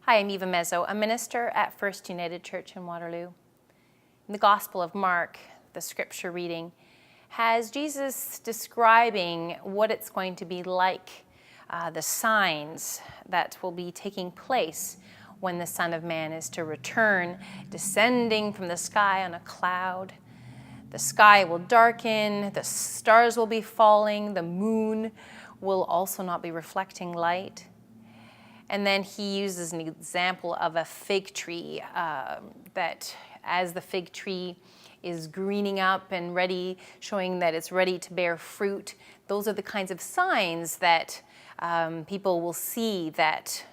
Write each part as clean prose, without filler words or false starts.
Hi, I'm Eva Mezo, a minister at First United Church in Waterloo. In the Gospel of Mark, the scripture reading has Jesus describing what it's going to be like, the signs that will be taking place when the Son of Man is to return, descending from the sky on a cloud. The sky will darken, the stars will be falling, the moon will also not be reflecting light. And then he uses an example of a fig tree, that as the fig tree is greening up and ready, showing that it's ready to bear fruit, those are the kinds of signs that people will see that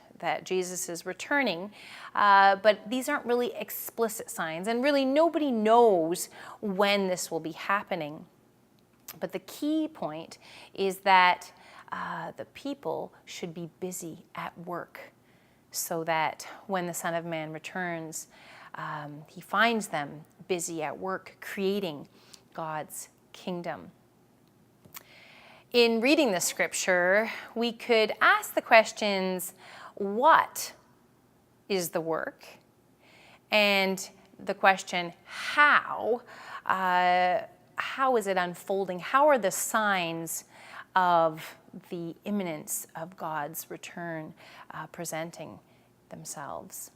Jesus is returning. But these aren't really explicit signs, and really nobody knows when this will be happening. But the key point is that the people should be busy at work so that when the Son of Man returns, he finds them busy at work creating God's kingdom. In reading the scripture, we could ask the questions, what is the work? And the question, how? How is it unfolding? How are the signs of the imminence of God's return presenting themselves?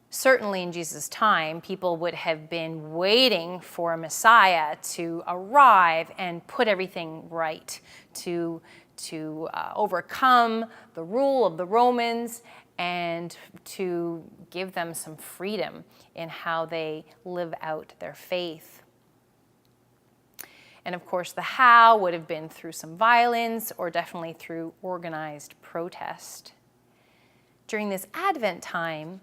Certainly in Jesus' time, people would have been waiting for a Messiah to arrive and put everything right, to overcome the rule of the Romans and to give them some freedom in how they live out their faith. And of course, the how would have been through some violence or definitely through organized protest. During this Advent time,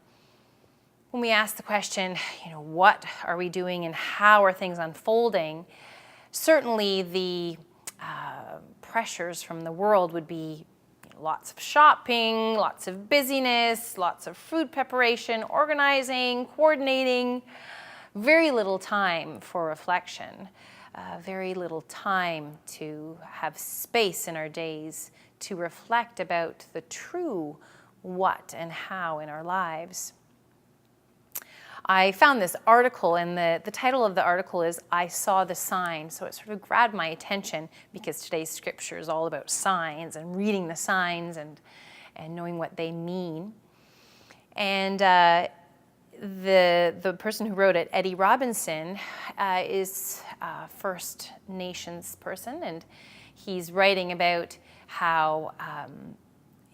when we ask the question, what are we doing and how are things unfolding, certainly the pressures from the world would be lots of shopping, lots of busyness, lots of food preparation, organizing, coordinating, very little time for reflection, very little time to have space in our days to reflect about the true what and how in our lives. I found this article, and the title of the article is "I Saw the Sign," so it sort of grabbed my attention because today's scripture is all about signs and reading the signs and knowing what they mean. And the person who wrote it, Eddie Robinson, is a First Nations person, and he's writing about how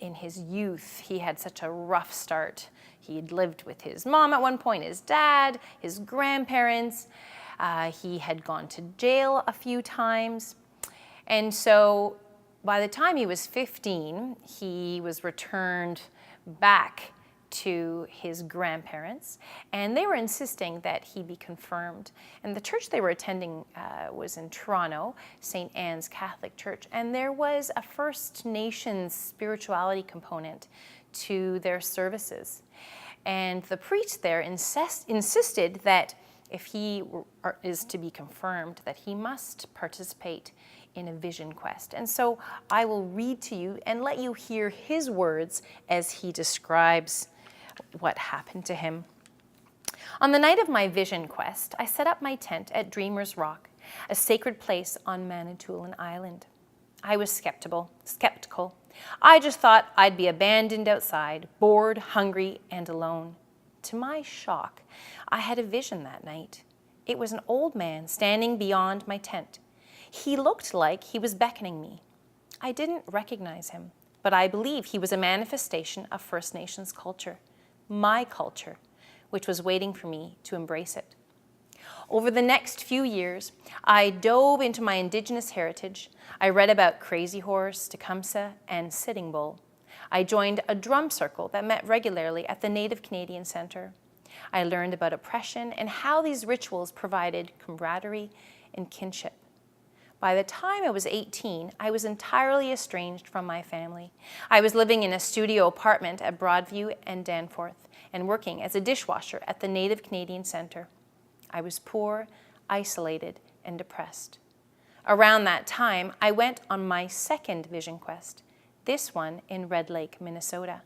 in his youth he had such a rough start. He'd lived with his mom at one point, his dad, his grandparents. He had gone to jail a few times. And so by the time he was 15, he was returned back to his grandparents, and they were insisting that he be confirmed. And the church they were attending was in Toronto, St. Anne's Catholic Church, and there was a First Nations spirituality component to their services. And the priest there insisted that if he is to be confirmed, that he must participate in a vision quest. And so I will read to you and let you hear his words as he describes what happened to him. On the night of my vision quest, I set up my tent at Dreamer's Rock, a sacred place on Manitoulin Island. I was skeptical. I just thought I'd be abandoned outside, bored, hungry, and alone. To my shock, I had a vision that night. It was an old man standing beyond my tent. He looked like he was beckoning me. I didn't recognize him, but I believe he was a manifestation of First Nations culture, my culture, which was waiting for me to embrace it. Over the next few years, I dove into my Indigenous heritage. I read about Crazy Horse, Tecumseh, and Sitting Bull. I joined a drum circle that met regularly at the Native Canadian Centre. I learned about oppression and how these rituals provided camaraderie and kinship. By the time I was 18, I was entirely estranged from my family. I was living in a studio apartment at Broadview and Danforth and working as a dishwasher at the Native Canadian Centre. I was poor, isolated, and depressed. Around that time, I went on my second vision quest, this one in Red Lake, Minnesota.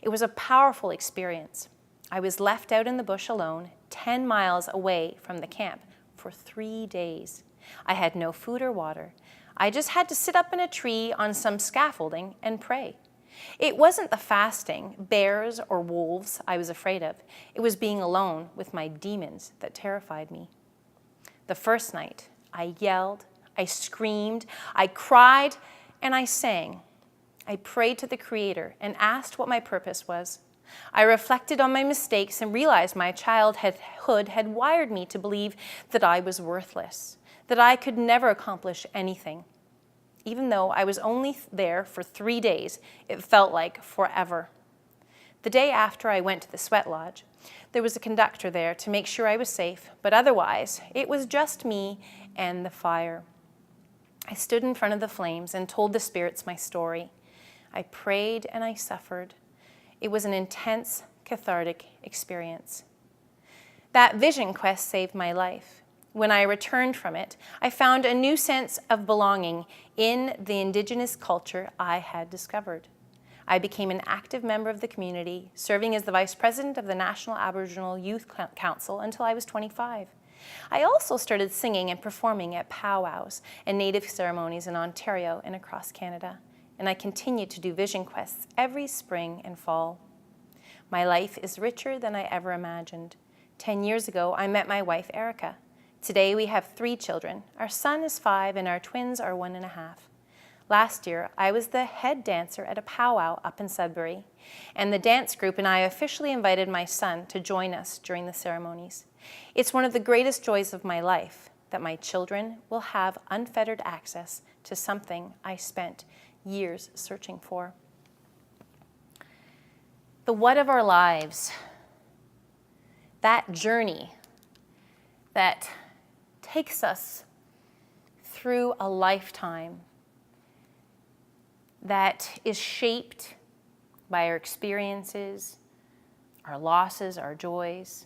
It was a powerful experience. I was left out in the bush alone, 10 miles away from the camp, for 3 days. I had no food or water. I just had to sit up in a tree on some scaffolding and pray. It wasn't the fasting, bears or wolves I was afraid of. It was being alone with my demons that terrified me. The first night, I yelled, I screamed, I cried, and I sang. I prayed to the Creator and asked what my purpose was. I reflected on my mistakes and realized my childhood had wired me to believe that I was worthless, that I could never accomplish anything. Even though I was only there for 3 days, it felt like forever. The day after I went to the sweat lodge, there was a conductor there to make sure I was safe, but otherwise, it was just me and the fire. I stood in front of the flames and told the spirits my story. I prayed and I suffered. It was an intense, cathartic experience. That vision quest saved my life. When I returned from it, I found a new sense of belonging in the Indigenous culture I had discovered. I became an active member of the community, serving as the Vice President of the National Aboriginal Youth Council until I was 25. I also started singing and performing at powwows and Native ceremonies in Ontario and across Canada. And I continue to do vision quests every spring and fall. My life is richer than I ever imagined. 10 years ago, I met my wife, Erica. Today, we have 3 children. Our son is 5 and our twins are 1.5. Last year, I was the head dancer at a powwow up in Sudbury, and the dance group and I officially invited my son to join us during the ceremonies. It's one of the greatest joys of my life that my children will have unfettered access to something I spent years searching for. The what of our lives, that journey that takes us through a lifetime that is shaped by our experiences, our losses, our joys.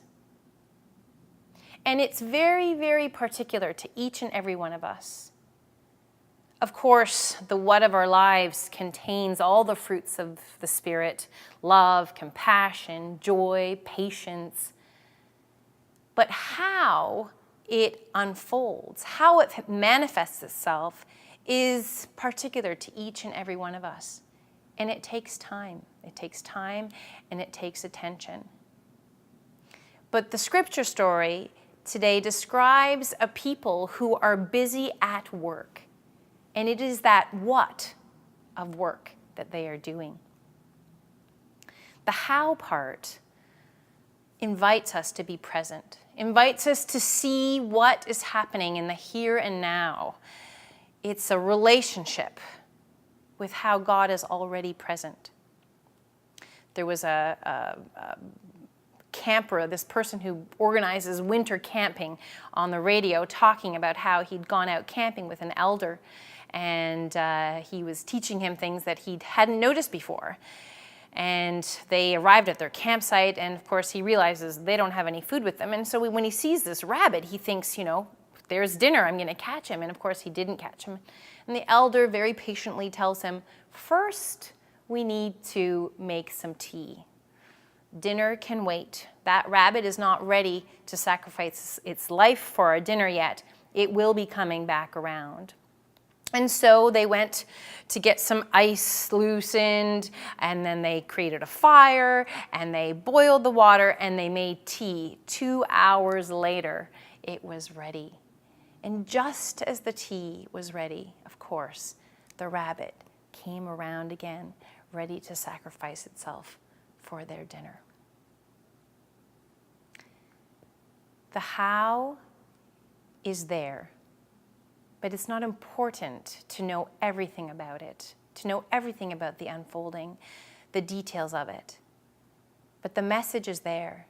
And it's very, very particular to each and every one of us. Of course, the what of our lives contains all the fruits of the Spirit: love, compassion, joy, patience. But how it unfolds, how it manifests itself, is particular to each and every one of us. And it takes time. It takes time and it takes attention. But the scripture story today describes a people who are busy at work. And it is that what of work that they are doing. The how part invites us to be present, invites us to see what is happening in the here and now. It's a relationship with how God is already present. There was a camper, this person who organizes winter camping, on the radio talking about how he'd gone out camping with an elder, and he was teaching him things that he hadn't noticed before. And they arrived at their campsite, and of course he realizes they don't have any food with them. And so when he sees this rabbit, he thinks, there's dinner, I'm going to catch him. And of course he didn't catch him. And the elder very patiently tells him, first we need to make some tea. Dinner can wait. That rabbit is not ready to sacrifice its life for our dinner yet. It will be coming back around. And so they went to get some ice loosened, and then they created a fire, and they boiled the water, and they made tea. 2 hours later, it was ready. And just as the tea was ready, of course, the rabbit came around again, ready to sacrifice itself for their dinner. The how is there. But it's not important to know everything about it, to know everything about the unfolding, the details of it. But the message is there,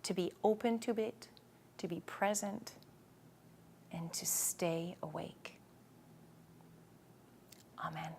to be open to it, to be present, and to stay awake. Amen.